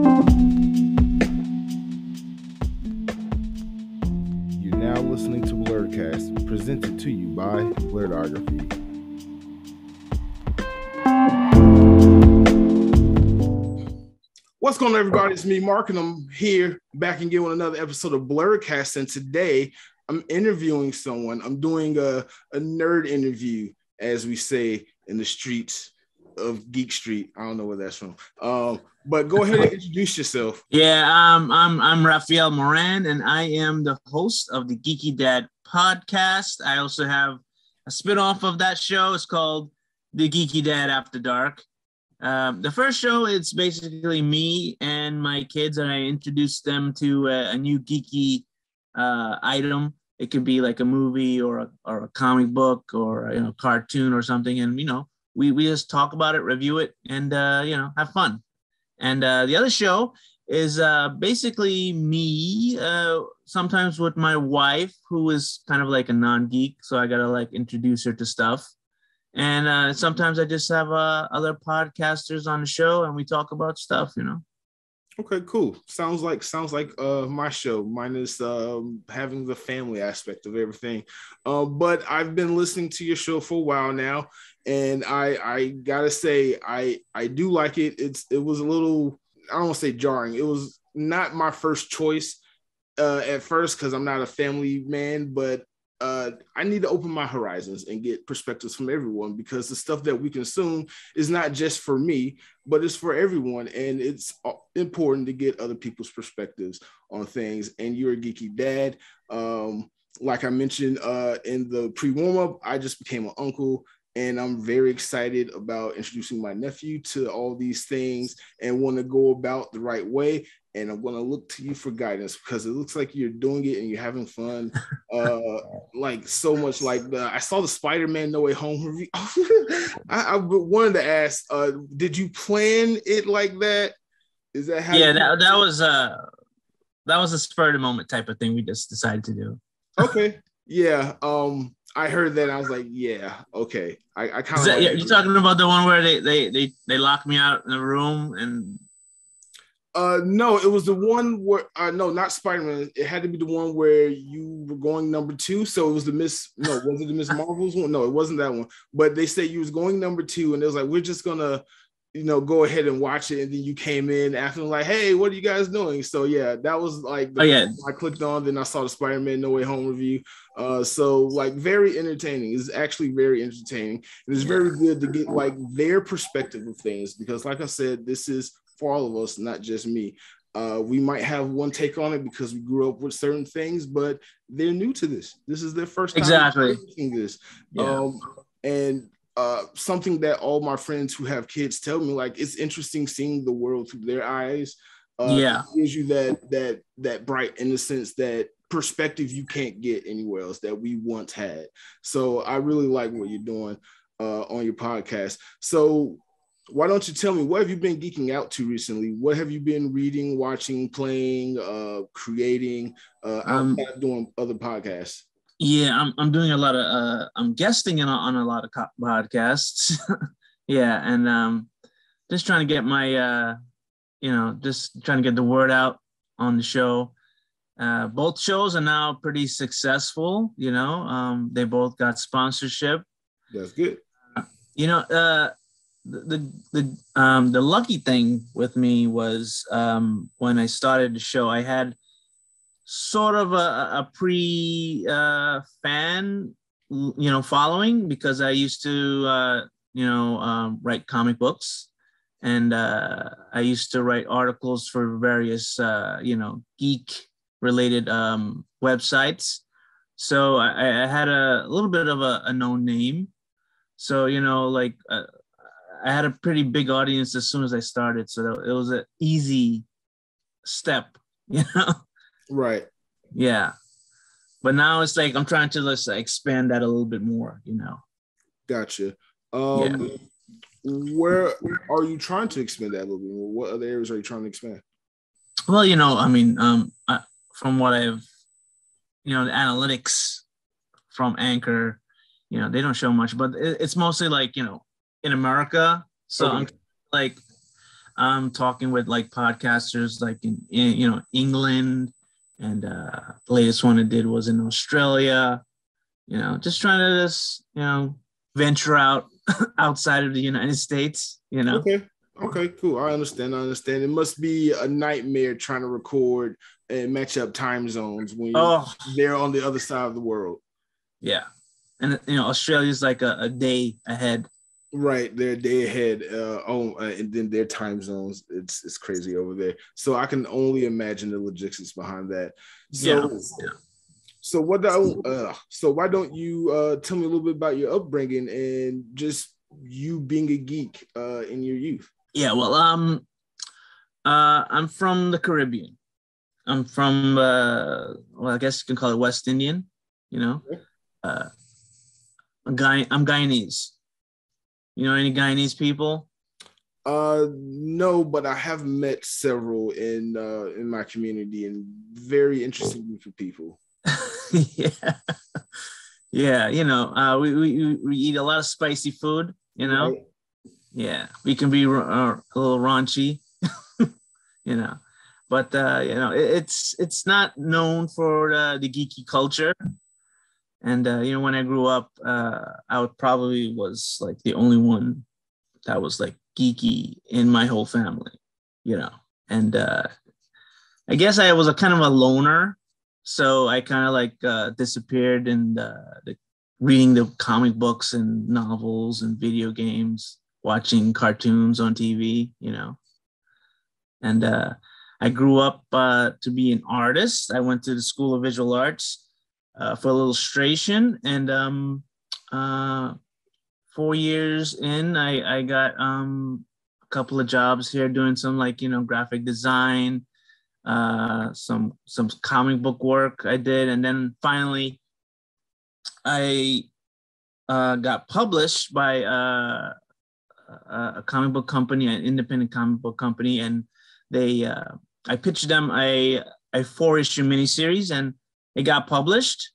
You're now listening to Blerdkast, presented to you by Blerdography. What's going on, everybody? It's me, Mark, and I'm here back again with another episode of Blerdkast. And today I'm interviewing someone. I'm doing a nerd interview, as we say in the streets of Geek Street. I don't know where that's from. But go ahead and introduce yourself. Yeah, I'm Raphael Moran, and I am the host of the Geeky Dad podcast. I also have a spinoff of that show. It's called the Geeky Dad After Dark. The first show, it's basically me and my kids, and I introduce them to a new geeky item. It could be like a movie or a comic book or a cartoon or something, and we just talk about it, review it, and have fun. And the other show is basically me, sometimes with my wife, who is kind of like a non-geek, so I gotta introduce her to stuff. And sometimes I just have other podcasters on the show, and we talk about stuff, Okay, cool. Sounds like my show, minus having the family aspect of everything. But I've been listening to your show for a while now, and I gotta say I do like it. It was a little, I don't want to say jarring. It was not my first choice at first because I'm not a family man, but I need to open my horizons and get perspectives from everyone, because the stuff that we consume is not just for me, but it's for everyone. And it's important to get other people's perspectives on things. And you're a geeky dad. Like I mentioned in the pre-warm-up, I just became an uncle, and I'm very excited about introducing my nephew to all these things and want to go about the right way. And I'm going to look to you for guidance, because it looks like you're doing it and you're having fun. So much. I saw the Spider-Man No Way Home review. I wanted to ask, did you plan it like that? Is that how? Yeah, that was a spur of the moment type of thing we just decided to do. Okay. Yeah. I heard that. And I was like, yeah, okay. I kind of. You're talking about the one where they locked me out in a room and. No, it was the one where no, not Spider-Man. It had to be the one where you were going number 2. So it was was it the Miss Marvel's one? No, it wasn't that one. But they said you was going number 2, and it was like, we're just gonna, go ahead and watch it. And then you came in after, like, hey, what are you guys doing? So yeah, that was like I clicked on, then I saw the Spider-Man No Way Home review. So very entertaining. It's actually very entertaining. And it's very good to get their perspective of things, because like I said, this is for all of us, not just me. We might have one take on it because we grew up with certain things, but they're new to this. This is their first time doing this. Yeah. And something that all my friends who have kids tell me, it's interesting seeing the world through their eyes. It gives you that bright innocence, that perspective you can't get anywhere else that we once had. So I really like what you're doing on your podcast. So why don't you tell me, what have you been geeking out to recently? What have you been reading, watching, playing, creating, outside of doing other podcasts? Yeah, I'm doing a lot of I'm guesting on a lot of podcasts. Yeah, and just trying to get my just trying to get the word out on the show. Both shows are now pretty successful. They both got sponsorship. That's good. The lucky thing with me was when I started the show, I had sort of a fan following, because I used to write comic books, and I used to write articles for various geek related websites. So I had a little bit of a known name. So I had a pretty big audience as soon as I started, so it was an easy step, Right. Yeah. But now it's I'm trying to expand that a little bit more, Gotcha. Where are you trying to expand that a little bit more? What other areas are you trying to expand? Well, from what I've, the analytics from Anchor, they don't show much, but it's mostly in America. So okay. talking with like podcasters like in England, and the latest one I did was in Australia. Just trying to venture out outside of the United States. Okay, cool. I understand. It must be a nightmare trying to record and match up time zones when they're on the other side of the world. Yeah. And Australia's like a day ahead. Right, they're a day ahead. And then their time zones, it's crazy over there. So I can only imagine the logistics behind that. So why don't you tell me a little bit about your upbringing and just you being a geek in your youth? Yeah, well, I'm from the Caribbean. I'm from I guess you can call it West Indian. I'm Guyanese. You know any Guyanese people? No, but I have met several in my community, and very interesting group of people. Yeah. We eat a lot of spicy food. Right. Yeah, we can be a little raunchy. But it's not known for the geeky culture. And when I grew up, I probably was like the only one that was like geeky in my whole family, And I guess I was a kind of a loner, so I kind of like disappeared in the reading the comic books and novels and video games, watching cartoons on TV, And I grew up to be an artist. I went to the School of Visual Arts for illustration, and 4 years in, I got a couple of jobs here doing some graphic design, some comic book work I did, and then finally I got published by a comic book company, an independent comic book company, and I pitched them a 4-issue miniseries, and it got published.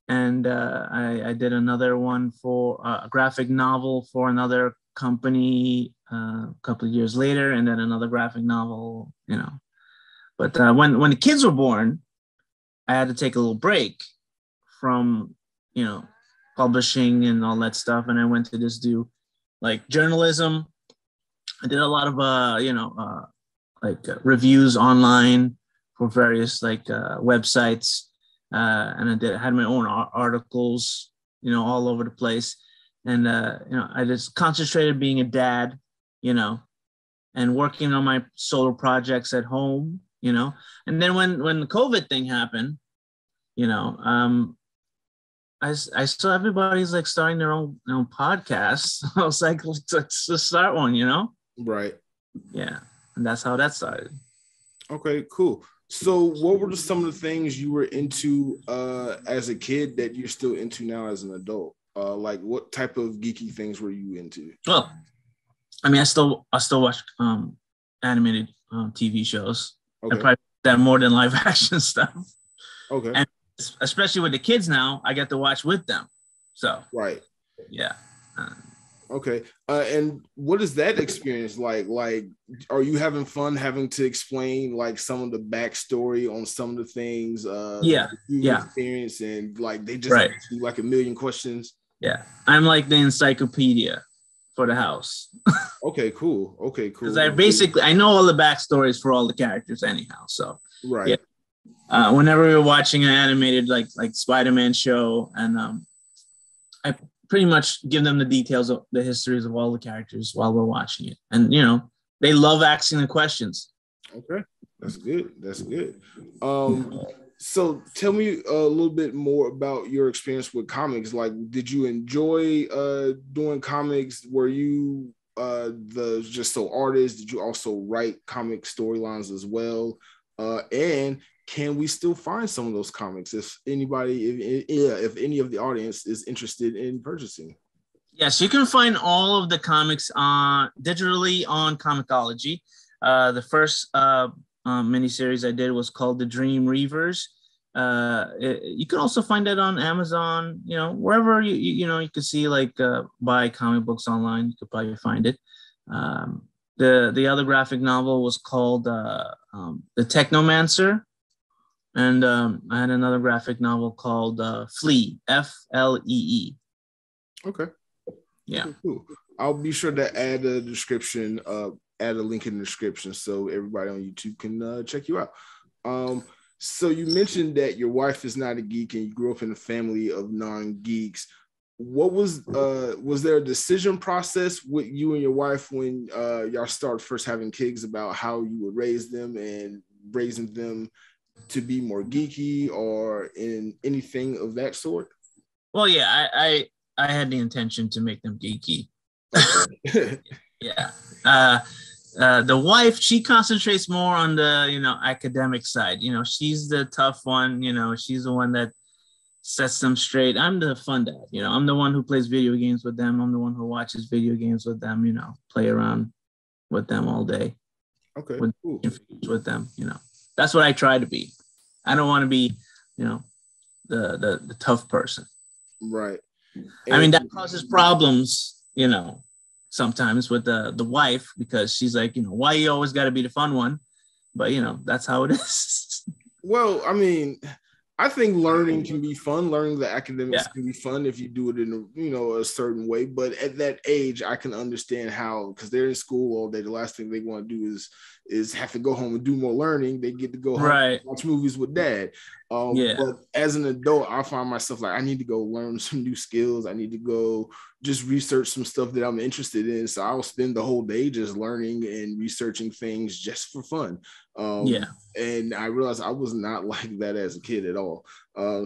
And I did another one for a graphic novel for another company a couple of years later, and then another graphic novel, But when the kids were born, I had to take a little break from, publishing and all that stuff. And I went to just do like journalism. I did a lot of, reviews online for various websites. And I had my own articles, all over the place. And, I just concentrated being a dad, and working on my solo projects at home, And then when the COVID thing happened, I saw everybody's like starting their own podcasts. I was like, let's just start one, Right. Yeah. And that's how that started. Okay, cool. So what were some of the things you were into as a kid that you're still into now as an adult? Like what type of geeky things were you into? Well, I mean, I still watch animated TV shows. Okay. I probably that more than live action stuff. Okay. And especially with the kids now, I get to watch with them. So right. Yeah. Okay. And what is that experience like? Like, are you having fun having to explain like some of the backstory on some of the things you experience, and like they just ask you like a million questions? Yeah. I'm like the encyclopedia for the house. Okay, cool. Because I know all the backstories for all the characters anyhow. So right. Yeah. Whenever we're watching an animated like Spider-Man show, and I pretty much give them the details of the histories of all the characters while we're watching it. And, they love asking the questions. Okay. That's good. So tell me a little bit more about your experience with comics. Like, did you enjoy doing comics? Were you just artist? Did you also write comic storylines as well? And can we still find some of those comics if any of the audience is interested in purchasing? Yes, you can find all of the comics digitally on Comixology. The first miniseries I did was called The Dream Reavers. You can also find it on Amazon, wherever you can see buy comic books online, you could probably find it. The other graphic novel was called The Technomancer. And I had another graphic novel called Flee, Flee. Okay. Yeah. Okay, cool. I'll be sure to add a description, add a link in the description so everybody on YouTube can check you out. So you mentioned that your wife is not a geek and you grew up in a family of non-geeks. What was there a decision process with you and your wife when y'all started first having kids about how you would raise them and raising them to be more geeky or in anything of that sort? Well, yeah, I had the intention to make them geeky. Okay. Yeah. The wife, she concentrates more on the, academic side. She's the tough one. She's the one that sets them straight. I'm the fun dad. I'm the one who plays video games with them. I'm the one who watches video games with them, play around with them all day. Okay, cool. With them, that's what I try to be. I don't want to be, the tough person. Right. And I mean, that causes problems, sometimes with the wife, because she's like, why you always got to be the fun one? But, that's how it is. Well, I mean, I think learning can be fun. Learning the academics can be fun if you do it in a certain way. But at that age, I can understand how, because they're in school all day. The last thing they want to do is have to go home and do more learning. They get to go home and watch movies with dad. But as an adult, I find myself like, I need to go learn some new skills. I need to go just research some stuff that I'm interested in. So I'll spend the whole day just learning and researching things just for fun. And I realized I was not like that as a kid at all.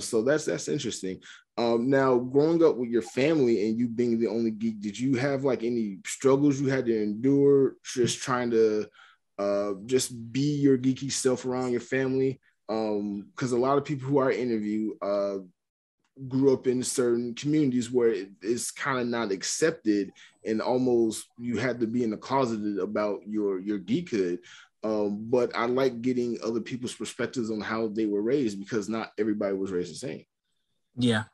So that's interesting. Now, growing up with your family and you being the only geek, did you have like any struggles you had to endure just trying to just be your geeky self around your family? Because a lot of people who I interview grew up in certain communities where it's kind of not accepted and almost you had to be in the closet about your geekhood. But I like getting other people's perspectives on how they were raised because not everybody was raised the same. Yeah.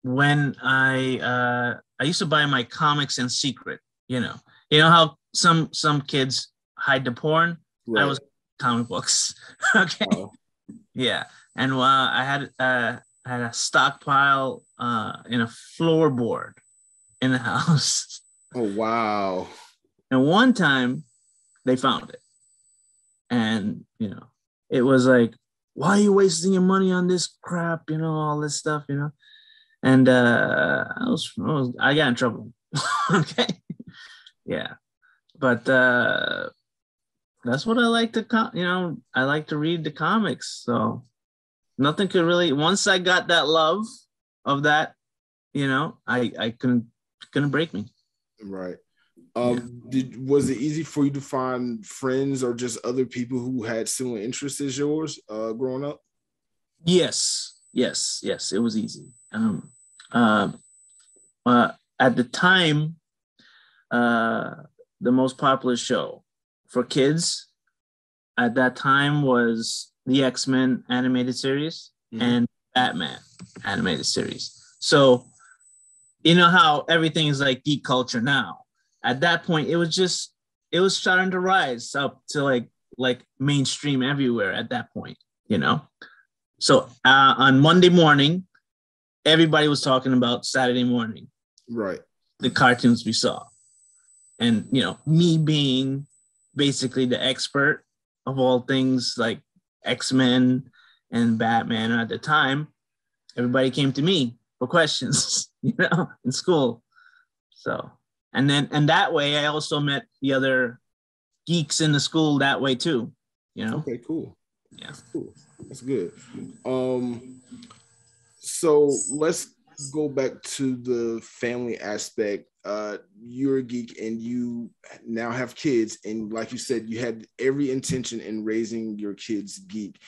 When I used to buy my comics in secret, how some kids hide the porn. Right. I was comic books. Okay. Wow. Yeah. And I had a stockpile in a floorboard in the house. Oh, wow. And one time they found it. And, it was like, why are you wasting your money on this crap? All this stuff, and I got in trouble. Okay. Yeah. But that's what I like to, I like to read the comics. So nothing could really, once I got that love of that, I couldn't break me. Right. Was it easy for you to find friends or just other people who had similar interests as yours growing up? Yes, it was easy. At the time, the most popular show for kids at that time was the X-Men animated series and Batman animated series. So, how everything is like geek culture now. At that point, it was starting to rise up to like mainstream everywhere at that point, So on Monday morning, everybody was talking about Saturday morning, right? The cartoons we saw, and me being basically the expert of all things like X-Men and Batman at the time, everybody came to me for questions, in school. So. And that way, I also met the other geeks in the school that way too, Okay, cool. Yeah, that's cool. That's good. So let's go back to the family aspect. You're a geek and you now have kids, and like you said, you had every intention in raising your kids geek.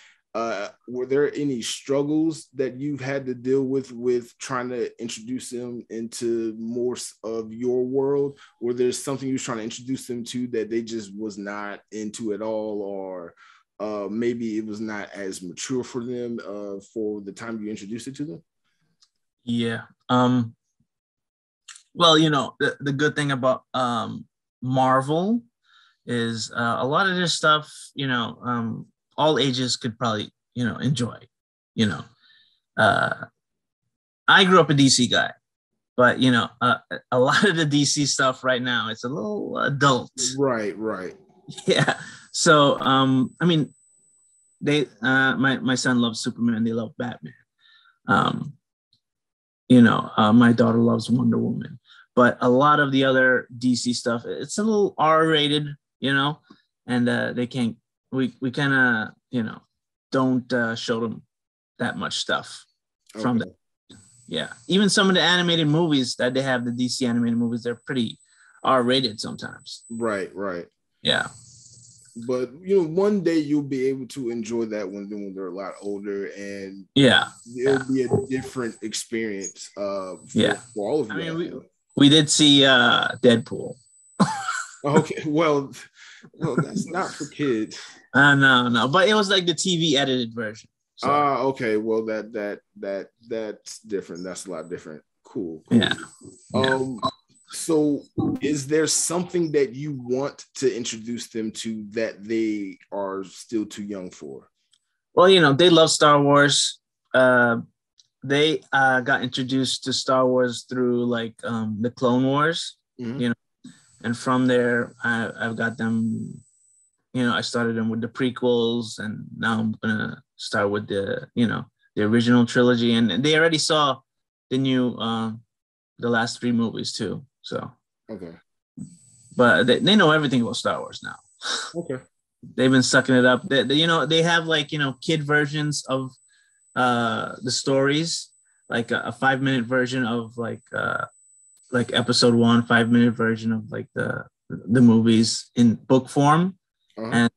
Were there any struggles that you've had to deal with trying to introduce them into more of your world? Or there's something you was trying to introduce them to that they just was not into at all, or maybe it was not as mature for them for the time you introduced it to them? Yeah. Well, the good thing about Marvel is a lot of this stuff, all ages could probably, enjoy, you know. I grew up a DC guy, but, a lot of the DC stuff right now, it's a little adult. Right. Yeah. So, I mean, my son loves Superman. They love Batman. My daughter loves Wonder Woman, but a lot of the other DC stuff, it's a little R-rated, and we kind of, don't show them that much stuff from that. Yeah. Even some of the animated movies that they have, the DC animated movies, they're pretty R-rated sometimes. Right. Yeah. But one day you'll be able to enjoy that when they're a lot older, and it'll be a different experience for all of you. I mean, we did see Deadpool. Okay, well, that's not for kids. No, but it was like the TV edited version. So. Okay, well that's different. That's a lot different. Cool. Yeah. So is there something that you want to introduce them to that they are still too young for? Well, they love Star Wars. They got introduced to Star Wars through like the Clone Wars, and from there I've got them, I started them with the prequels, and now I'm gonna start with the original trilogy, and they already saw the new the last 3 movies too. So okay, but they know everything about Star Wars now. Okay, they've been sucking it up. They have like kid versions of the stories, like a 5-minute version of like episode 1, 5-minute version of like the movies in book form, and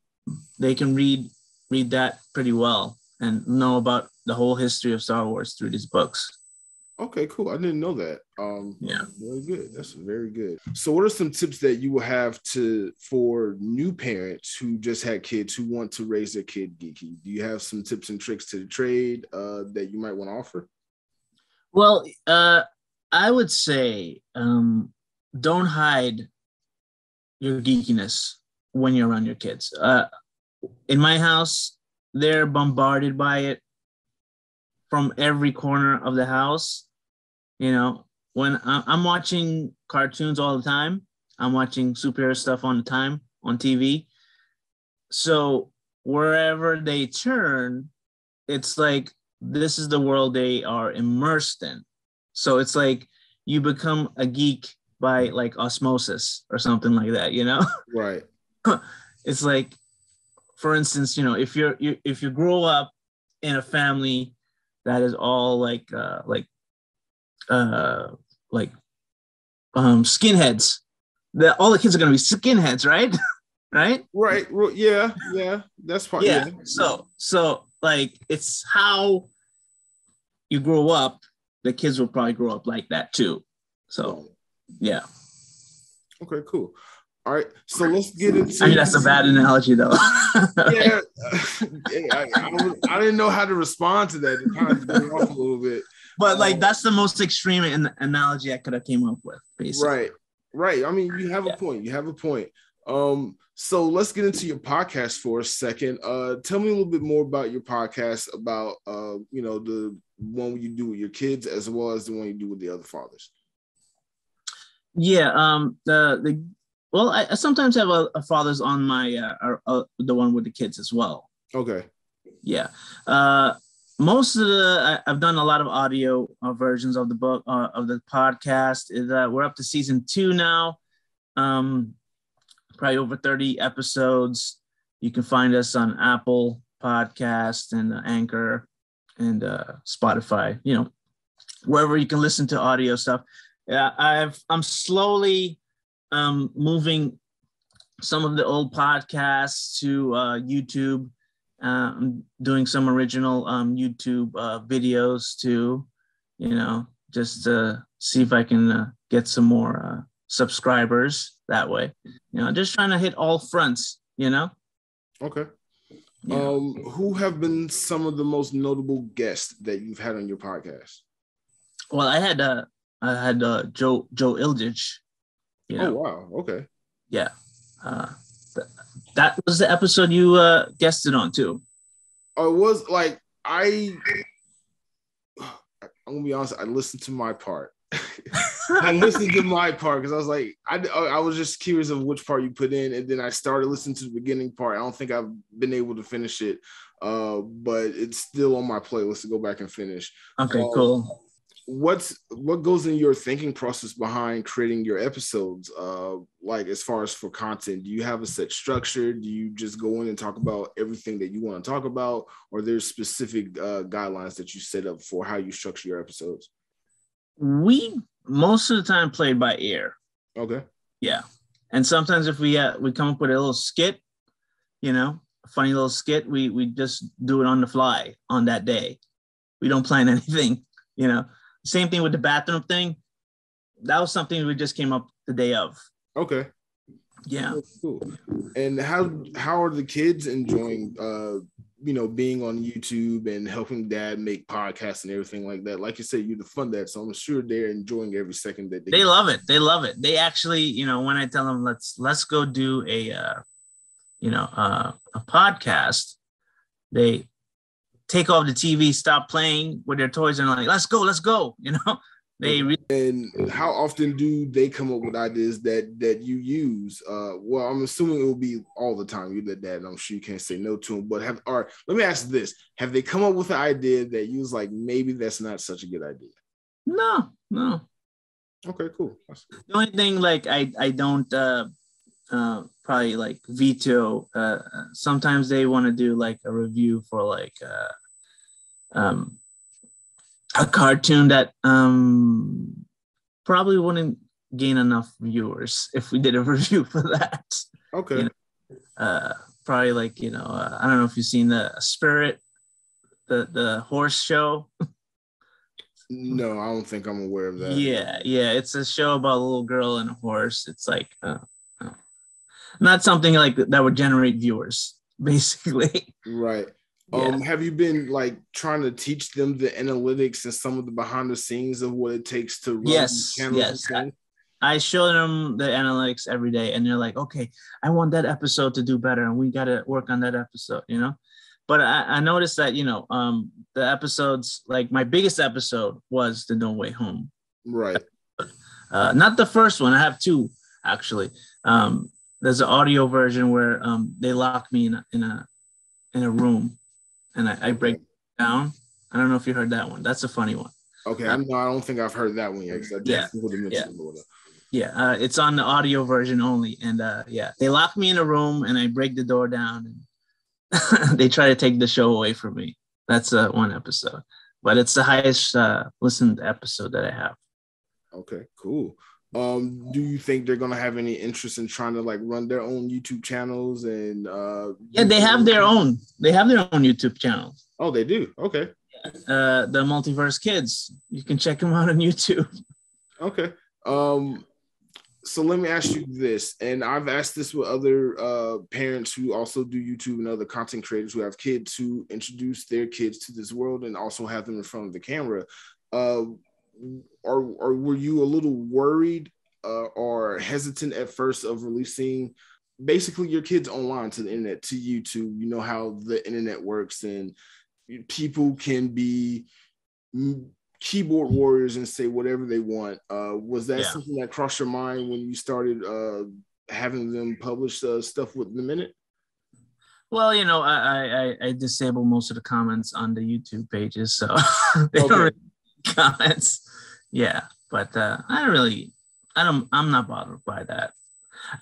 they can read that pretty well and know about the whole history of Star Wars through these books. Okay, cool. I didn't know that. Yeah, very good. That's very good. So, what are some tips that you will have for new parents who just had kids who want to raise their kid geeky? Do you have some tips and tricks to the trade that you might want to offer? Well, I would say don't hide your geekiness when you're around your kids. In my house, they're bombarded by it from every corner of the house. When I'm watching cartoons all the time, I'm watching superhero stuff on TV. So wherever they turn, it's like this is the world they are immersed in. So it's like you become a geek by like osmosis or something like that, Right. It's like, for instance, if you grow up in a family that is all skinheads, that all the kids are going to be skinheads, right? Right. Yeah. That's part. Yeah. So like, it's how you grow up. The kids will probably grow up like that too. So, yeah. Okay, cool. All right, so let's get into. I mean, that's a bad analogy, though. Yeah, I didn't know how to respond to that. It kind of threw me off a little bit. But like, that's the most extreme analogy I could have came up with, basically. Right. I mean, you have a point. So let's get into your podcast for a second. Tell me a little bit more about your podcast, about the one you do with your kids as well as the one you do with the other fathers. Yeah. Well, I sometimes have a fathers on my the one with the kids as well. Okay. Yeah. Most of I've done a lot of audio versions of the book of the podcast. We're up to season 2 now. Probably over 30 episodes. You can find us on Apple Podcast and Anchor and Spotify. Wherever you can listen to audio stuff. Yeah, I'm slowly moving some of the old podcasts to YouTube. I'm doing some original YouTube videos too, just to see if I can get some more subscribers that way. Just trying to hit all fronts, Okay. Yeah. Who have been some of the most notable guests that you've had on your podcast? Well, I had Joe Ildich. Oh wow! Okay. Yeah, That was the episode you guested on too. It was like I'm gonna be honest. I listened to my part. I listened to my part because I was like, I was just curious of which part you put in, and then I started listening to the beginning part. I don't think I've been able to finish it, but it's still on my playlist to go back and finish. Okay, cool. What goes in your thinking process behind creating your episodes? Like as far as for content, do you have a set structure? Do you just go in and talk about everything that you want to talk about, or there's specific guidelines that you set up for how you structure your episodes? We most of the time played by ear. Okay. Yeah, and sometimes if we come up with a little skit, a funny little skit, we just do it on the fly on that day. We don't plan anything, Same thing with the bathroom thing. That was something we just came up the day of. Okay. Yeah. That's cool. And how are the kids enjoying being on YouTube and helping dad make podcasts and everything like that? Like you said, you're the fun dad, so I'm sure they're enjoying every second that they love it. They love it. They actually, when I tell them let's go do a podcast, they take off the TV, stop playing with their toys, and like, let's go. They really. And how often do they come up with ideas that you use? Well, I'm assuming it will be all the time. You're the dad, and I'm sure you can't say no to them. But let me ask this: have they come up with an idea that you was like, maybe that's not such a good idea? No. Okay, cool. The only thing, like, I don't probably like veto. Sometimes they want to do like a review for like a cartoon that probably wouldn't gain enough viewers if we did a review for that. Okay. Probably like I don't know if you've seen the Spirit, the horse show. No, I don't think I'm aware of that. Yeah, it's a show about a little girl and a horse. It's like not something like that would generate viewers, basically. Right. Yeah. Have you been like trying to teach them the analytics and some of the behind the scenes of what it takes to run Yes. I show them the analytics every day, and they're like, okay, I want that episode to do better, and we got to work on that episode, But I noticed that, the episodes, like my biggest episode was the No Way Home. Right. Not the first one. I have two, actually. There's an audio version where they lock me in a room, and I break down. I don't know if you heard that one. That's a funny one. Okay, I don't think I've heard that one yet. I definitely would have mentioned it. Yeah, it's on the audio version only, and they lock me in a room, and I break the door down, and they try to take the show away from me. That's one episode, but it's the highest listened episode that I have. Okay, cool. Do you think they're gonna have any interest in trying to like run their own YouTube channels and they have their own. They have their own YouTube channels. Oh, they do. Okay. The Multiverse Kids. You can check them out on YouTube. Okay. So let me ask you this, and I've asked this with other parents who also do YouTube and other content creators who have kids who introduce their kids to this world and also have them in front of the camera. Or were you a little worried or hesitant at first of releasing basically your kids online to the internet, to YouTube? You know how the internet works, and people can be keyboard warriors and say whatever they want. Was that something that crossed your mind when you started having them publish stuff within a minute? Well, I disable most of the comments on the YouTube pages, so they don't really comments. Yeah, but I'm not bothered by that.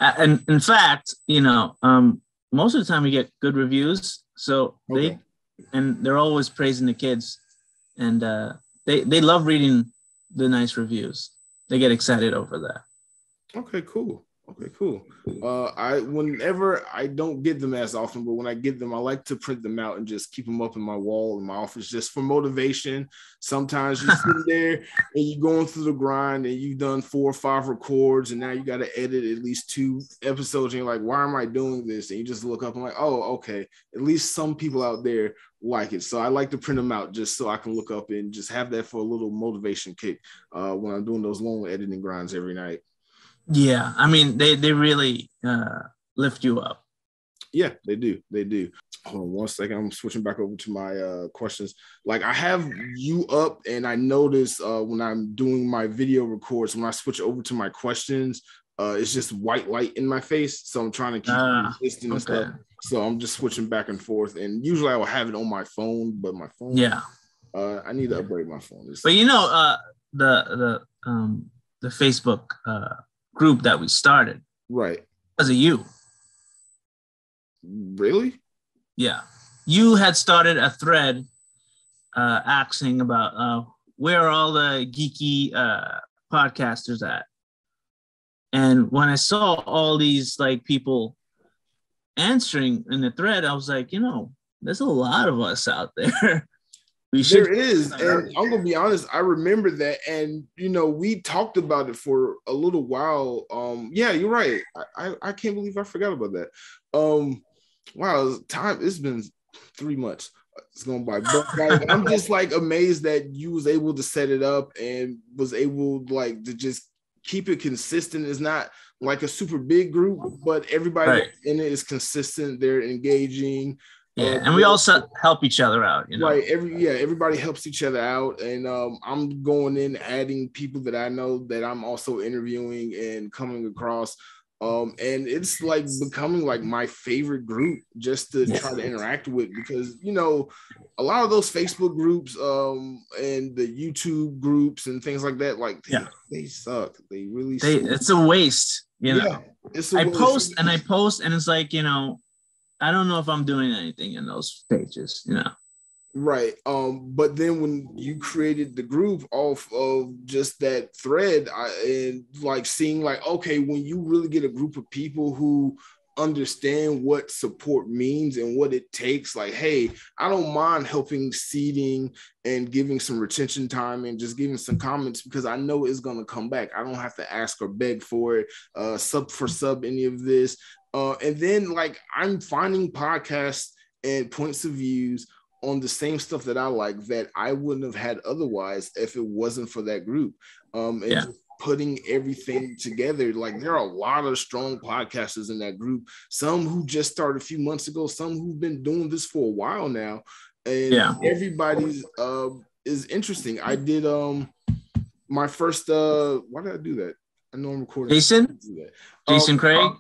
And in fact, most of the time we get good reviews, so they're always praising the kids, and they love reading the nice reviews. They get excited over that. Okay, cool. Whenever I don't get them as often, but when I get them, I like to print them out and just keep them up in my wall in my office just for motivation. Sometimes you sit there and you're going through the grind and you've done 4 or 5 records and now you got to edit at least 2 episodes and you're like, why am I doing this? And you just look up and like, oh, okay, at least some people out there like it. So I like to print them out just so I can look up and just have that for a little motivation kick when I'm doing those long editing grinds every night. Yeah, I mean, they really lift you up. Yeah, they do. They do. Hold on 1 second. I'm switching back over to my questions. Like I have you up, and I notice when I'm doing my video records, when I switch over to my questions, it's just white light in my face. So I'm trying to keep it consistent and stuff. So I'm just switching back and forth. And usually I will have it on my phone, but my phone, I need to upgrade my phone. But you know, the Facebook group that we started, right? Because of you. Really? Yeah. You had started a thread asking about where are all the geeky podcasters at? And when I saw all these like people answering in the thread, I was like, you know, there's a lot of us out there. There is, and I'm gonna be honest, I remember that, and you know, we talked about it for a little while. Yeah, you're right. I can't believe I forgot about that. Wow, time, it's been 3 months. It's going by, but like, I'm just like amazed that you was able to set it up and was able like to just keep it consistent. It's not like a super big group, but everybody in it is consistent. They're engaging. Yeah, and we also help each other out, you know. Right. Everybody helps each other out. And I'm going in, adding people that I know that I'm also interviewing and coming across. And it's like becoming like my favorite group just to try to interact with, because you know, a lot of those Facebook groups and the YouTube groups and things like that, like they suck. They really suck. It's a waste, you know. I post and it's like, you know, I don't know if I'm doing anything in those pages, you know. Right. But then when you created the group off of just that thread, and like seeing like, okay, when you really get a group of people who understand what support means and what it takes, like, hey, I don't mind helping seeding and giving some retention time and just giving some comments because I know it's going to come back. I don't have to ask or beg for it, sub any of this. And then like I'm finding podcasts and points of views on the same stuff that I like that I wouldn't have had otherwise if it wasn't for that group. Just putting everything together. Like there are a lot of strong podcasters in that group, some who just started a few months ago, some who've been doing this for a while now. And everybody's is interesting. I did my first why did I do that? I know I'm recording. Jason Craig?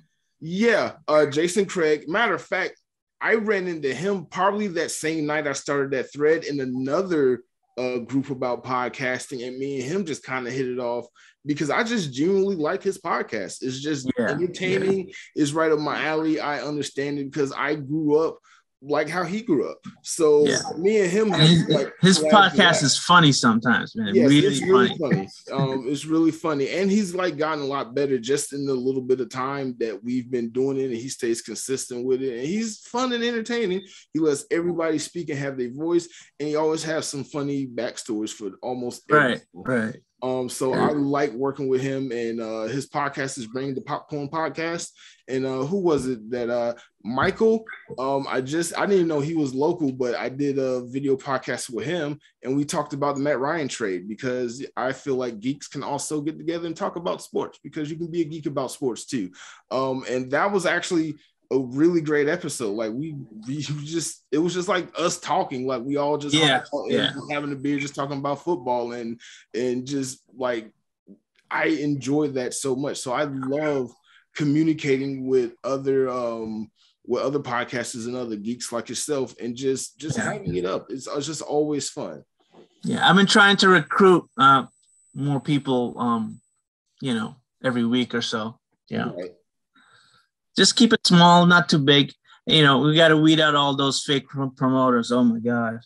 Jason Craig. Matter of fact, I ran into him probably that same night I started that thread in another group about podcasting, and me and him just kind of hit it off because I just genuinely like his podcast. It's just entertaining. It's right up my alley. I understand it because I grew up like how he grew up. So me and him, his podcast is funny sometimes, man. Yes, it's really funny. It's really funny, and he's like gotten a lot better just in the little bit of time that we've been doing it, and he stays consistent with it. And he's fun and entertaining. He lets everybody speak and have their voice, and he always has some funny backstories for almost everything. Right. So I like working with him, and his podcast is Bring the Popcorn Podcast. And who was it that Michael? I didn't even know he was local, but I did a video podcast with him, and we talked about the Matt Ryan trade because I feel like geeks can also get together and talk about sports because you can be a geek about sports too. And that was actually a really great episode. Like we just, it was just like us talking, like we all just having a beer, just talking about football and just like, I enjoyed that so much. So I love communicating with other podcasters and other geeks like yourself and just hyping it up. It's just always fun. Yeah. I've been trying to recruit more people, every week or so. Yeah. Right. Just keep it small, not too big. We got to weed out all those fake promoters. Oh my God.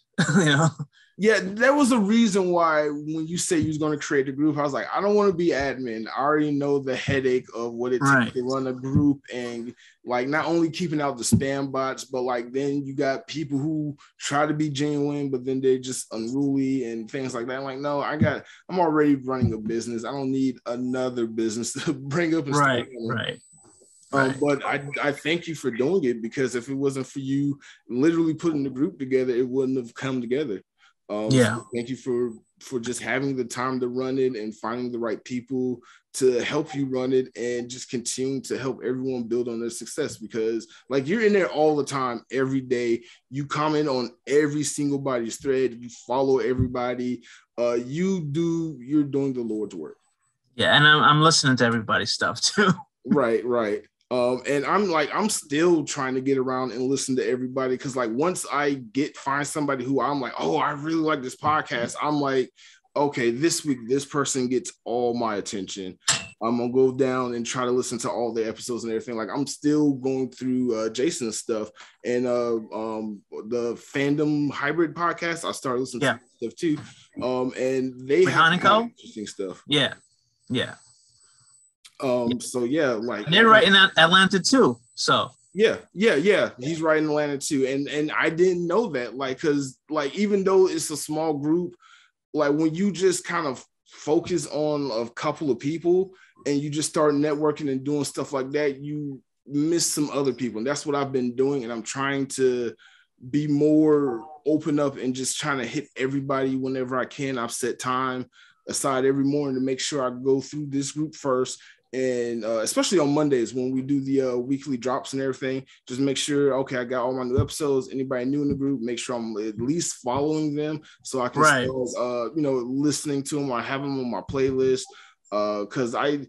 Yeah, there was a reason why when you say you was going to create a group, I was like, I don't want to be admin. I already know the headache of what it takes to run a group and like not only keeping out the spam bots, but like then you got people who try to be genuine, but then they're just unruly and things like that. I'm like, no, I'm already running a business. I don't need another business to bring up. And Right. But I thank you for doing it because if it wasn't for you literally putting the group together, it wouldn't have come together. So thank you for for just having the time to run it and finding the right people to help you run it and just continue to help everyone build on their success, because like you're in there all the time, every day. You comment on every single body's thread. You follow everybody. You're doing the Lord's work. Yeah, and I'm listening to everybody's stuff too. Right. And I'm still trying to get around and listen to everybody, because like once I find somebody who I'm like, oh, I really like this podcast, I'm like, okay, this week this person gets all my attention. I'm gonna go down and try to listen to all the episodes and everything. Like I'm still going through Jason's stuff and the fandom hybrid podcast. I started listening to stuff too. And they have interesting stuff. Yeah. So yeah, like they're right in Atlanta too. So yeah. He's right in Atlanta too. And I didn't know that, like, cause like even though it's a small group, like when you just kind of focus on a couple of people and you just start networking and doing stuff like that, you miss some other people. And that's what I've been doing. And I'm trying to be more open up and just trying to hit everybody whenever I can. I've set time aside every morning to make sure I go through this group first. And especially on Mondays when we do the weekly drops and everything, just make sure, okay, I got all my new episodes. Anybody new in the group, make sure I'm at least following them so I can start, listening to them or have them on my playlist. Because I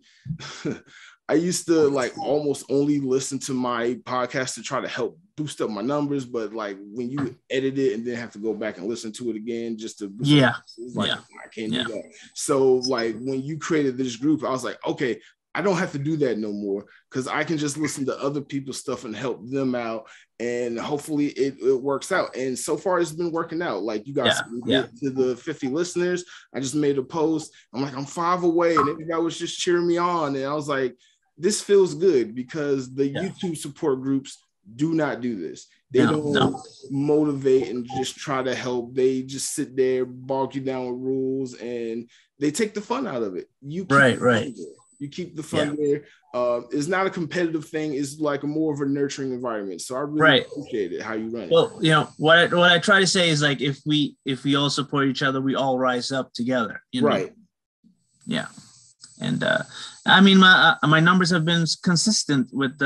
used to like almost only listen to my podcast to try to help boost up my numbers, but like when you edit it and then have to go back and listen to it again just to boost up, I can't do that. So like when you created this group, I was like, okay, I don't have to do that no more, because I can just listen to other people's stuff and help them out, and hopefully it works out. And so far it's been working out. Like you guys to the 50 listeners, I just made a post. I'm like, I'm 5 away, and everybody was just cheering me on. And I was like, this feels good, because the YouTube support groups do not do this. They don't motivate and just try to help. They just sit there, bog you down with rules, and they take the fun out of it. You keep the fun there. It's not a competitive thing. It's like a more of a nurturing environment. So I really appreciate it, how you run it. Well, what I try to say is like, if we all support each other, we all rise up together. You know? Right. Yeah. And I mean, my numbers have been consistent with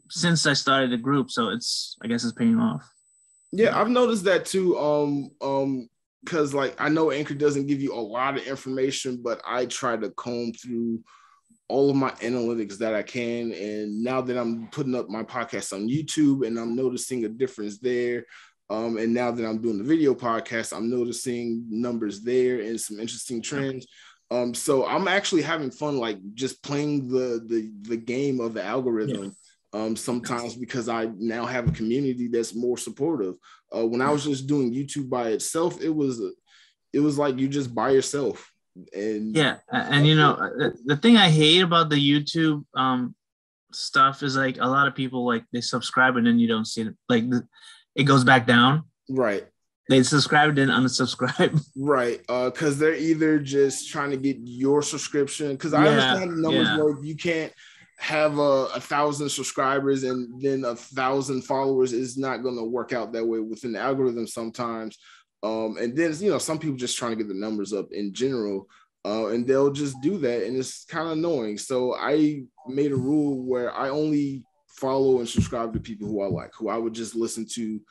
since I started the group. So I guess it's paying off. Yeah, I've noticed that too. Because like I know Anchor doesn't give you a lot of information, but I try to comb through all of my analytics that I can. And now that I'm putting up my podcast on YouTube and I'm noticing a difference there. And now that I'm doing the video podcast, I'm noticing numbers there and some interesting trends. So I'm actually having fun, like just playing the game of the algorithm. Sometimes, because I now have a community that's more supportive. When I was just doing YouTube by itself, it was like you just by yourself. And the thing I hate about the YouTube stuff is like a lot of people, like they subscribe and then you don't see it, like it goes back down. Right. They subscribe and then unsubscribe. Right. Because they're either just trying to get your subscription. Because I understand the numbers work. You can't have 1,000 subscribers and then 1,000 followers. Is not going to work out that way within the algorithm sometimes. And then, some people just trying to get the numbers up in general, and they'll just do that. And it's kind of annoying. So I made a rule where I only follow and subscribe to people who I like, who I would just listen to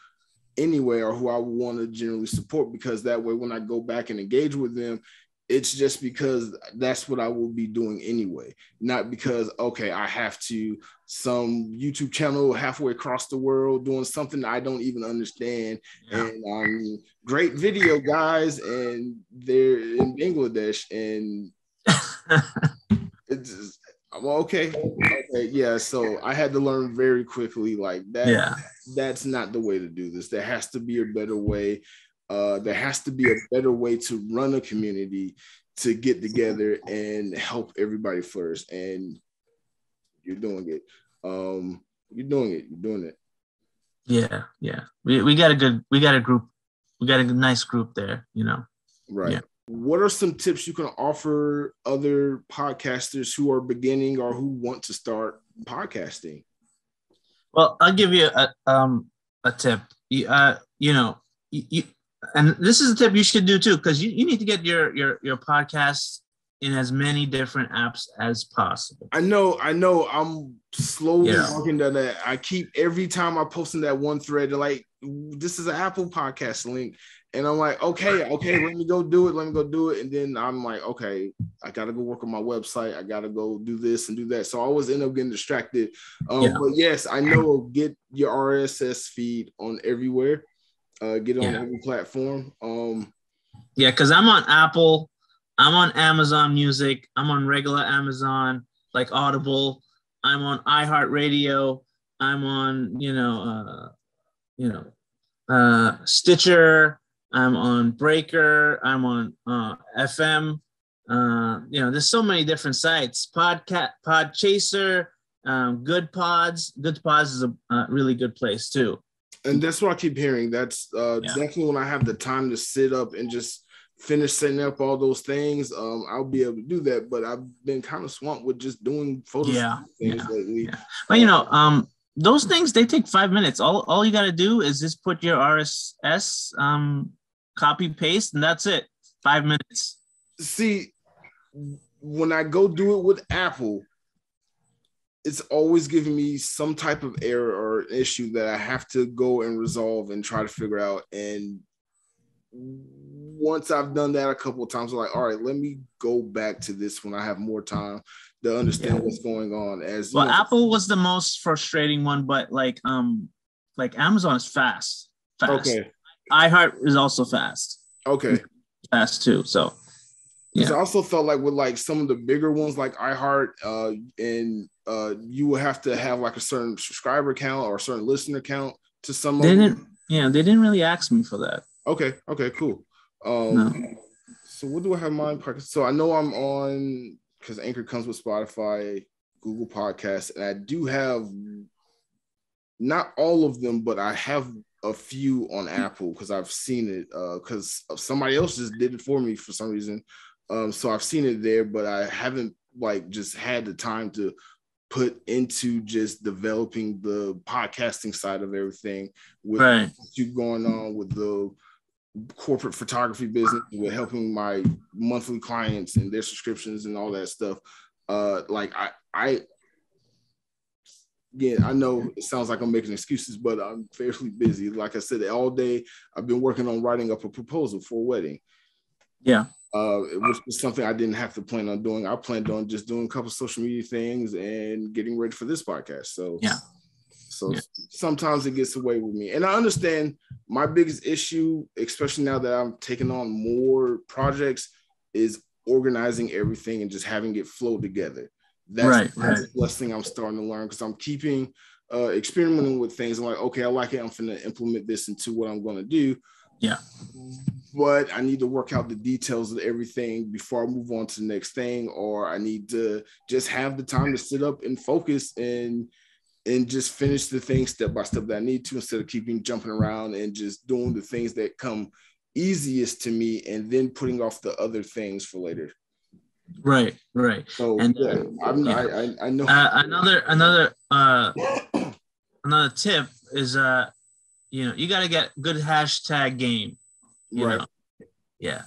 anyway, or who I would want to generally support, because that way, when I go back and engage with them, it's just because that's what I will be doing anyway, not because, okay, I have to some YouTube channel halfway across the world doing something I don't even understand. And great video, guys, and they're in Bangladesh, and it's just, okay. Yeah, so I had to learn very quickly, like that. That's not the way to do this. There has to be a better way. There has to be a better way to run a community, to get together and help everybody flourish. And you're doing it. You're doing it. Yeah. We got a group. We got a nice group there, Right. Yeah. What are some tips you can offer other podcasters who are beginning or who want to start podcasting? Well, I'll give you a tip. And this is a tip you should do too, because you need to get your podcast in as many different apps as possible. I know. I'm slowly working on that. I keep every time I post in that one thread, they're like, this is an Apple podcast link. And I'm like, okay, let me go do it. And then I'm like, okay, I got to go work on my website. I got to go do this and do that. So I always end up getting distracted. But yes, I know, get your RSS feed on everywhere. Get it on every platform. Because I'm on Apple. I'm on Amazon Music. I'm on regular Amazon, like Audible. I'm on iHeartRadio. I'm on, Stitcher. I'm on Breaker. I'm on FM. There's so many different sites. Podchaser, Good Pods. Good Pods is a really good place too. And that's what I keep hearing. That's definitely when I have the time to sit up and just finish setting up all those things. I'll be able to do that. But I've been kind of swamped with just doing photos things lately. Yeah. But those things, they take 5 minutes. All you got to do is just put your RSS, copy paste, and that's it. 5 minutes. See, when I go do it with Apple, it's always giving me some type of error or issue that I have to go and resolve and try to figure out. And once I've done that a couple of times, I'm like, all right, let me go back to this when I have more time to understand what's going on. Apple was the most frustrating one, but like Amazon is fast. Okay. iHeart is also fast. Okay. Fast too. So I also felt like with like some of the bigger ones like iHeart, you will have to have like a certain subscriber count or a certain listener count to some of them. They didn't really ask me for that. Okay, cool. No. So what do I have mine? So I know I'm on, because Anchor comes with Spotify, Google Podcasts, and I do have not all of them, but I have a few on Apple because I've seen it because somebody else just did it for me for some reason. So I've seen it there, but I haven't like just had the time to put into just developing the podcasting side of everything with you going on with the corporate photography business, with helping my monthly clients and their subscriptions and all that stuff. I know it sounds like I'm making excuses, but I'm fairly busy. Like I said, all day I've been working on writing up a proposal for a wedding. Yeah. Which was something I didn't have to plan on doing. I planned on just doing a couple social media things and getting ready for this podcast. So sometimes it gets away with me. And I understand my biggest issue, especially now that I'm taking on more projects, is organizing everything and just having it flow together. That's the best thing I'm starting to learn, because I'm keeping experimenting with things. I'm like, okay, I like it. I'm going to implement this into what I'm going to do. Yeah. But I need to work out the details of everything before I move on to the next thing, or I need to just have the time to sit up and focus and just finish the things step by step that I need to, instead of keeping jumping around and just doing the things that come easiest to me and then putting off the other things for later. Right. So and I know another tip is you got to get good hashtag game. You know? Yeah.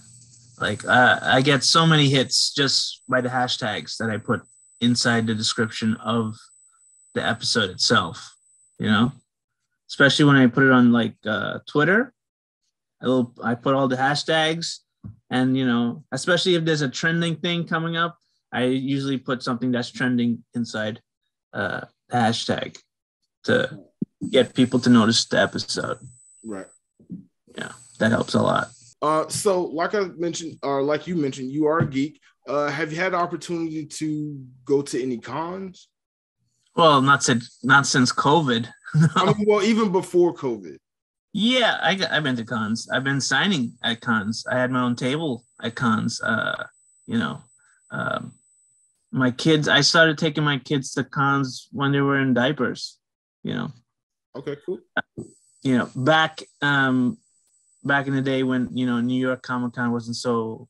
Like I get so many hits just by the hashtags that I put inside the description of the episode itself, especially when I put it on like Twitter. I put all the hashtags, and especially if there's a trending thing coming up, I usually put something that's trending inside the hashtag to get people to notice the episode. Right. Yeah, that helps a lot. So like I mentioned, or like you mentioned, you are a geek. Have you had the opportunity to go to any cons? Well, not since COVID. No. I mean, well, even before COVID. Yeah, I've been to cons. I've been signing at cons. I had my own table at cons. My kids, I started taking my kids to cons when they were in diapers. Okay, cool. Back in the day when New York Comic-Con wasn't so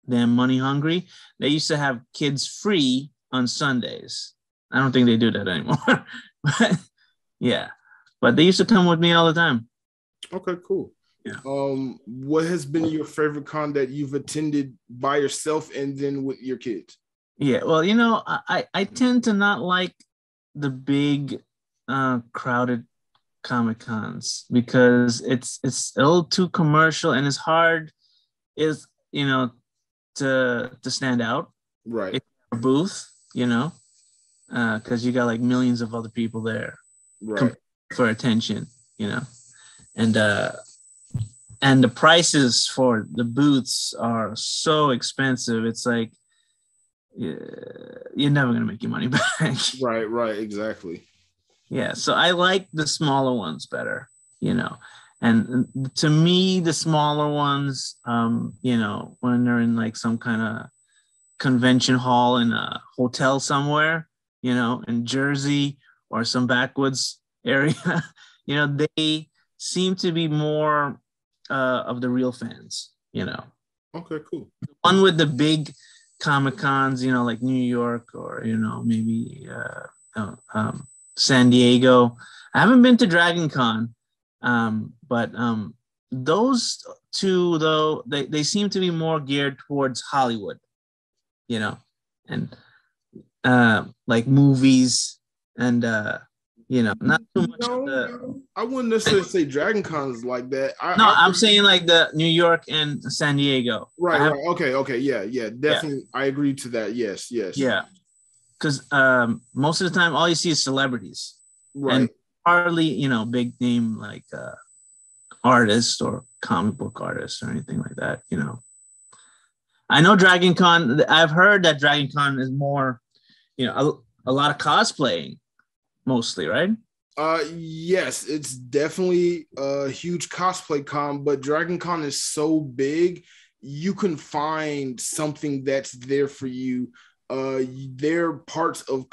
damn money hungry, they used to have kids free on Sundays. I don't think they do that anymore. But they used to come with me all the time. Okay, cool. Yeah. What has been your favorite con that you've attended by yourself and then with your kids? Yeah, well, I tend to not like the big crowded Comic Cons because it's a little too commercial and it's hard to stand out. Right. It's a booth, because you got like millions of other people there Right. for attention, and the prices for the booths are so expensive. It's like you're never gonna make your money back. Right, exactly. Yeah, so I like the smaller ones better, and to me, the smaller ones, when they're in like some kind of convention hall in a hotel somewhere, in Jersey or some backwoods area, they seem to be more of the real fans, Okay, cool. One with the big Comic Cons, like New York or, maybe San Diego. I haven't been to Dragon Con, but those two, though, they seem to be more geared towards Hollywood, and like movies and, not too much. No, I wouldn't necessarily say Dragon Cons like that. I'm saying like the New York and San Diego. Right. Okay. Yeah, definitely. Yeah. I agree to that. Yes. Yeah. Because most of the time, all you see is celebrities. Right. And hardly, big name like artists or comic book artists or anything like that, I know Dragon Con, I've heard that Dragon Con is more, a lot of cosplaying mostly, right? Yes, it's definitely a huge cosplay con, but Dragon Con is so big, you can find something that's there for you. There are parts of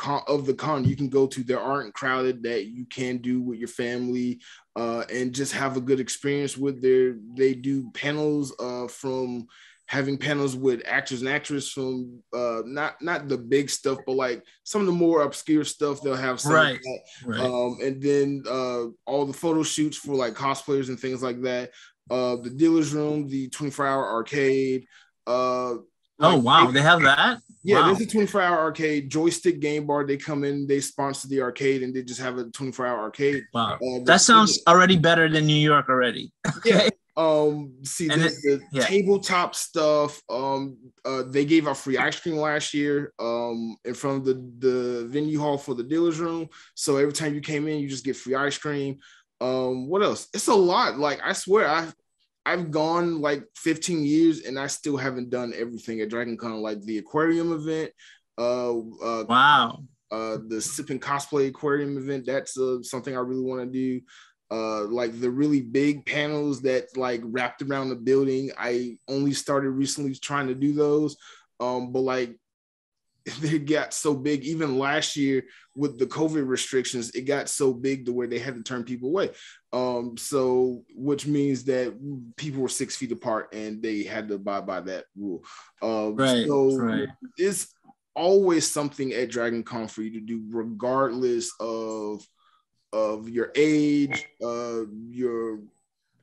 the con you can go to that aren't crowded that you can do with your family, and just have a good experience with they do panels from having panels with actors and actresses from not the big stuff, but like some of the more obscure stuff. They'll have some right. And then all the photo shoots for like cosplayers and things like that. The dealer's room, the 24-hour arcade. They have that? Yeah, wow. There's a 24-hour arcade, joystick game bar. They come in, they sponsor the arcade, and they just have a 24-hour arcade. Wow, that sounds already better than New York already. Okay. The tabletop stuff. They gave out free ice cream last year in front of the venue hall for the dealer's room. So every time you came in, you just get free ice cream. What else? It's a lot. Like, I swear, I've gone like 15 years and I still haven't done everything at Dragon Con, like the aquarium event. Wow. The Sipping Cosplay Aquarium event. That's something I really want to do. Like the really big panels that like wrapped around the building. I only started recently trying to do those. But like they got so big, even last year with the COVID restrictions, it got so big to where they had to turn people away. So which means that people were 6 feet apart and they had to abide by that rule. Right. It's always something at Dragon Con for you to do, regardless of your age, your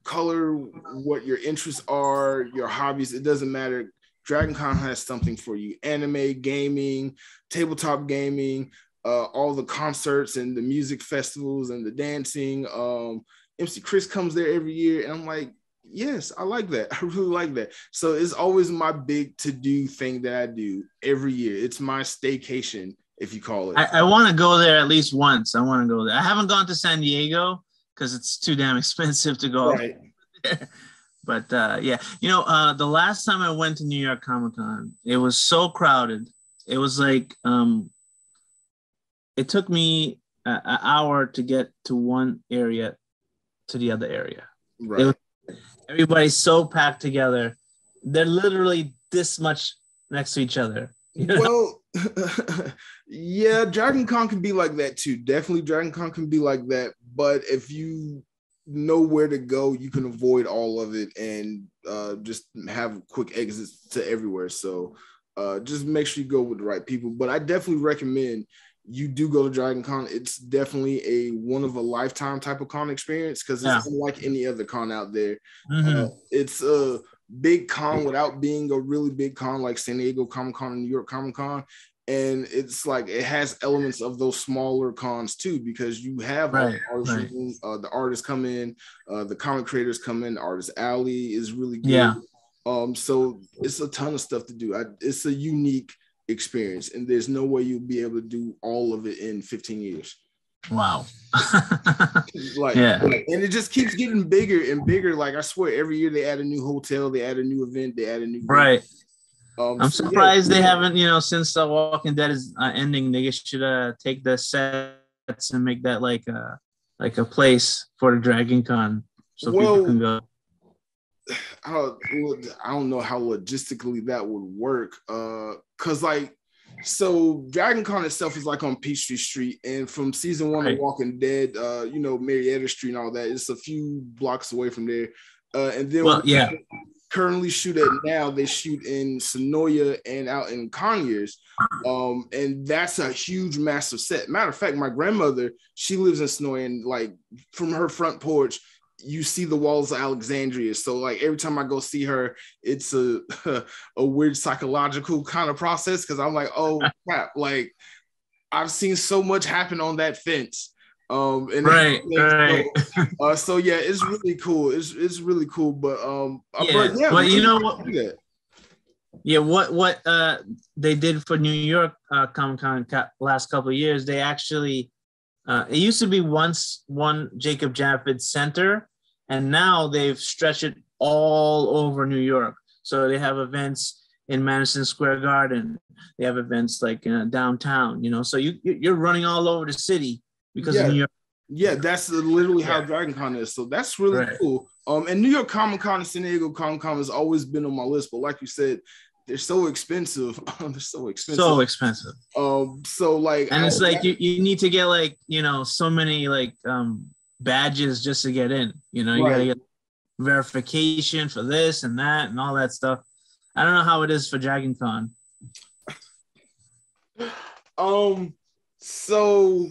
color, what your interests are, your hobbies. It doesn't matter. Dragon Con has something for you. Anime, gaming, tabletop gaming, all the concerts and the music festivals and the dancing. MC Chris comes there every year, and I'm like, yes, I like that. I really like that. So it's always my big to-do thing that I do every year. It's my staycation, if you call it. I want to go there at least once. I want to go there. I haven't gone to San Diego because it's too damn expensive to go. Right. But the last time I went to New York Comic Con, it was so crowded. It was like it took me an hour to get to one area to the other area. Right. Everybody's so packed together. They're literally this much next to each other. Well, yeah, Dragon Con can be like that too. Definitely Dragon Con can be like that. But if you know where to go, you can avoid all of it and just have quick exits to everywhere. So just make sure you go with the right people. But I definitely recommend you do go to Dragon Con, it's definitely a one of a lifetime type of con experience because it's unlike any other con out there. It's a big con without being a really big con like San Diego Comic-Con and New York Comic-Con. And it's like it has elements of those smaller cons too, because you have all the artists, the artists come in, the comic creators come in, Artist Alley is really good. Yeah. So it's a ton of stuff to do. It's a unique experience, and there's no way you'll be able to do all of it in 15 years. Wow. And it just keeps getting bigger and bigger. Like I swear, every year they add a new hotel, they add a new event, they add a new I'm surprised they haven't, since The Walking Dead is ending, they should take the sets and make that like a place for the Dragon Con so people can go. I don't know how logistically that would work. Cause so Dragon Con itself is like on Peachtree Street, and from season 1 of Walking Dead, Marietta Street and all that, it's a few blocks away from there. And then currently shoot at now, they shoot in Sonoya and out in Conyers. And that's a huge, massive set. Matter of fact, my grandmother, she lives in Sonoya, and like from her front porch, you see the walls of Alexandria. So like every time I go see her, it's a weird psychological kind of process, because I'm like, oh crap, like I've seen so much happen on that fence. So yeah, it's really cool. It's really cool. But you know what? What they did for New York Comic-Con last couple of years, they actually it used to be once one Jacob Japid Center, and now they've stretched it all over New York. So they have events in Madison Square Garden. They have events like downtown. So you're running all over the city because of New York. Yeah, that's literally how Dragon Con is. So that's really cool. And New York Comic Con and San Diego Comic Con has always been on my list, but like you said, they're so expensive. So expensive. And it's like you need to get so many badges just to get in. You gotta get verification for this and that and all that stuff. I don't know how it is for Dragon Con. So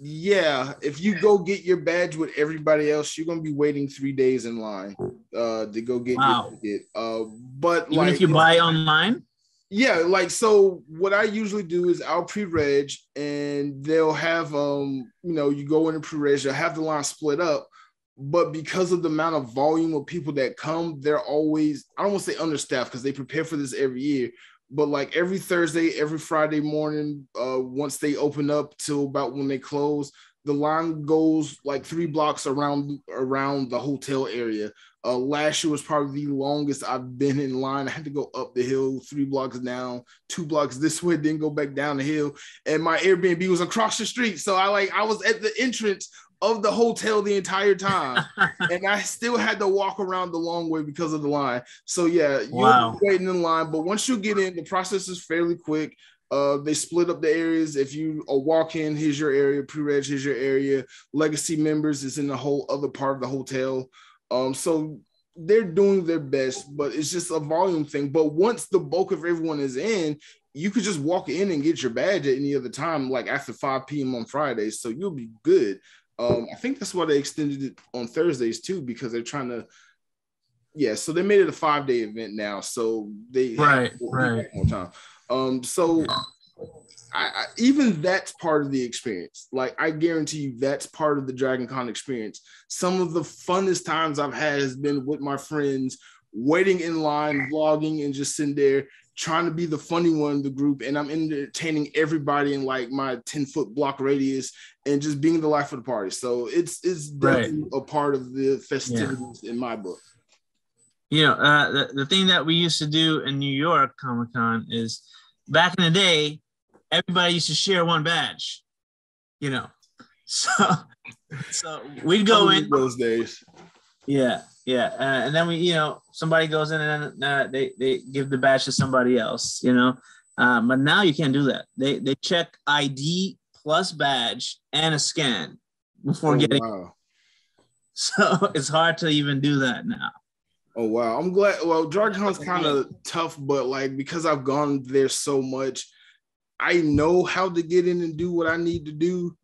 yeah, if you go get your badge with everybody else, you're gonna be waiting 3 days in line to go get your ticket. But even if you buy online? Yeah, so what I usually do is I'll pre-reg, and they'll have you go in and pre-reg, you'll have the line split up. But because of the amount of volume of people that come, they're always, I don't want to say understaffed because they prepare for this every year, but like every Thursday, every Friday morning, once they open up till about when they close, the line goes like 3 blocks around the hotel area. Last year was probably the longest I've been in line. I had to go up the hill, 3 blocks down, 2 blocks this way, then go back down the hill. And my Airbnb was across the street. So I was at the entrance of the hotel the entire time. And I still had to walk around the long way because of the line. So yeah, you're waiting in line. But once you get in, the process is fairly quick. They split up the areas. If you walk in, here's your area. Pre-reg, here's your area. Legacy members is in the whole other part of the hotel. So they're doing their best, but it's just a volume thing. But once the bulk of everyone is in, you could just walk in and get your badge at any other time, like after 5 p.m. on Fridays. So you'll be good. I think that's why they extended it on Thursdays too, because they're trying to. Yeah, so they made it a 5-day event now, so they have more time. So I even that's part of the experience. Like I guarantee you, that's part of the Dragon Con experience. Some of the funnest times I've had has been with my friends, waiting in line, vlogging, and just sitting there trying to be the funny one in the group, and I'm entertaining everybody in like my 10-foot block radius and just being the life of the party. So it's definitely a part of the festivities in my book. The thing that we used to do in New York Comic Con is back in the day, everybody used to share one badge, so we'd go in those days. And then we, somebody goes in and they give the badge to somebody else, but now you can't do that. They check ID plus badge and a scan before getting. Wow. So it's hard to even do that now. Oh wow, I'm glad. Well, Dragon Con's kind of tough, but like because I've gone there so much, I know how to get in and do what I need to do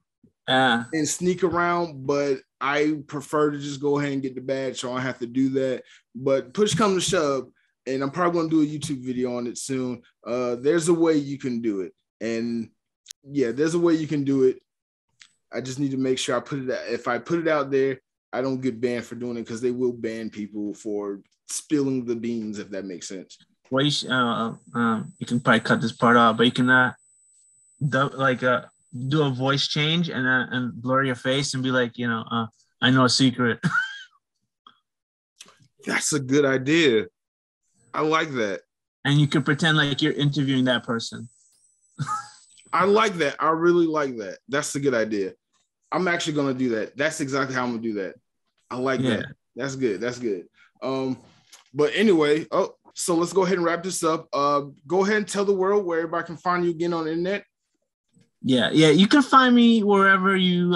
and sneak around, but I prefer to just go ahead and get the badge so I don't have to do that. But push come to shove, and I'm probably going to do a YouTube video on it soon. There's a way you can do it. And yeah, there's a way you can do it. I just need to make sure I put it out. If I put it out there, I don't get banned for doing it, because they will ban people for spilling the beans, if that makes sense. Well, you can probably cut this part off, but you can do a voice change and blur your face and be like, I know a secret. That's a good idea. I like that. And you can pretend like you're interviewing that person. I like that. I really like that. That's a good idea. I'm actually going to do that. That's exactly how I'm going to do that. I like that. That's good. That's good. But anyway, so let's go ahead and wrap this up. Go ahead and tell the world where everybody can find you again on the internet. Yeah. You can find me wherever you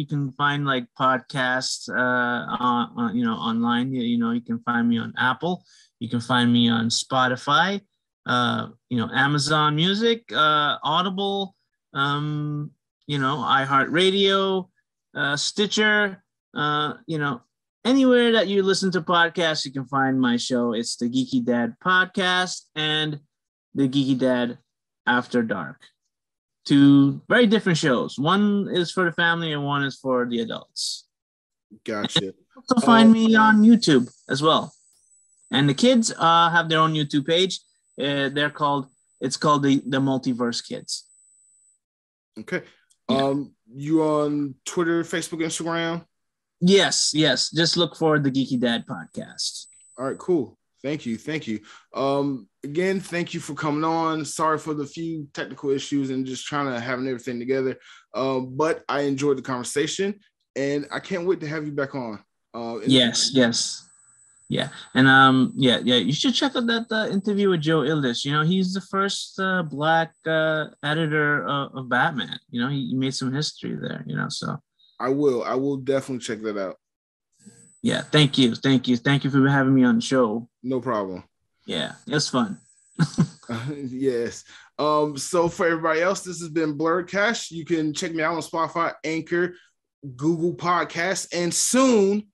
can find like podcasts on online. You can find me on Apple. You can find me on Spotify. Amazon Music, Audible, iHeartRadio, Stitcher, anywhere that you listen to podcasts, you can find my show. It's the Geeky Dad podcast and the Geeky Dad After Dark. Two very different shows. One is for the family and one is for the adults. Gotcha. And also find me on YouTube as well. And the kids have their own YouTube page. It's called the Multiverse Kids. Okay. You on Twitter, Facebook, Instagram? Yes. Just look for the Geeky Dad podcast. All right, cool. Thank you. Again, thank you for coming on. Sorry for the few technical issues and just trying to have everything together. But I enjoyed the conversation, and I can't wait to have you back on. Yes. Yeah. And you should check out that interview with Joe Ildiz. He's the first black editor of Batman. He made some history there, so I will definitely check that out. Yeah, thank you for having me on the show. No problem. Yeah, it's fun. Yes. So for everybody else, this has been Blerdkast. You can check me out on Spotify, Anchor, Google Podcasts, and soon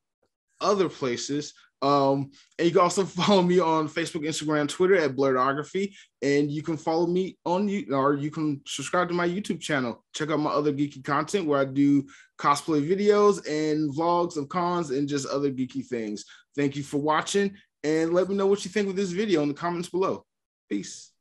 other places. And you can also follow me on Facebook, Instagram, Twitter at BLERDOGRAPHY. And you can follow me on you can subscribe to my YouTube channel. Check out my other geeky content where I do cosplay videos and vlogs of cons and just other geeky things. Thank you for watching, and let me know what you think of this video in the comments below. Peace.